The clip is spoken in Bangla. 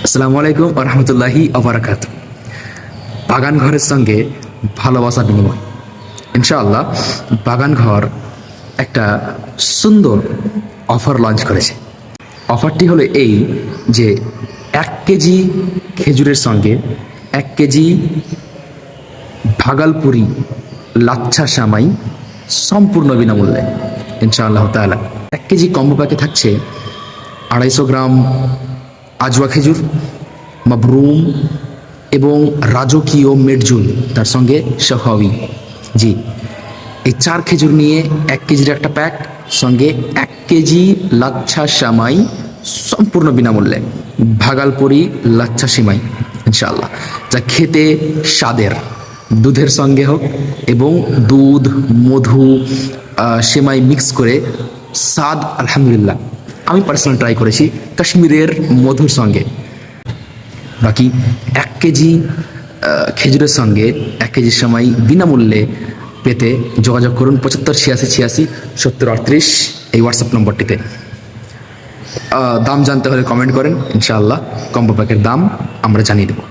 আসসালামু আলাইকুম রহমতুল্লাহি আবরাকাত। বাগান ঘরের সঙ্গে ভালোবাসা বিনিময়। ইনশাআল্লাহ বাগান ঘর একটা সুন্দর অফার লঞ্চ করেছে। অফারটি হলো এই যে 1 কেজি খেজুরের সঙ্গে 1 কেজি ভাগালপুরি লাচ্ছা সামাই সম্পূর্ণ বিনামূল্যে ইনশাআল্লাহ তাআলা। 1 কেজি কম্বো প্যাকে থাকছে 250 গ্রাম আজওয়া খেজুর, মাবরুম এবং রাজকীয় মেডজুল, তার সঙ্গে শাহাওয়ি। জি, এই 4 খেজুর নিয়ে 1 কেজির একটা প্যাক, সঙ্গে 1 কেজি লাচ্ছা সামাই সম্পূর্ণ বিনামূল্যে, ভাগালপুরি লাচ্ছা সিমাই ইনশাআল্লাহ, যা খেতে স্বাদের, দুধের সঙ্গে হোক এবং দুধ মধু সেমাই মিক্স করে স্বাদ আলহামদুলিল্লাহ। আমি পার্সোনাল ট্রাই করেছি কাশ্মীরের মধুর সঙ্গে। বাকি 1 কেজি খেজুরের সঙ্গে 1 কেজির সময় বিনামূল্যে পেতে যোগাযোগ করুন 75 86 86 70 38 এই হোয়াটসঅ্যাপ নম্বরটিতে। দাম জানতে হলে কমেন্ট করেন, ইনশাআল্লাহ কম্বো প্যাকের দাম আমরা জানিয়ে দেবো।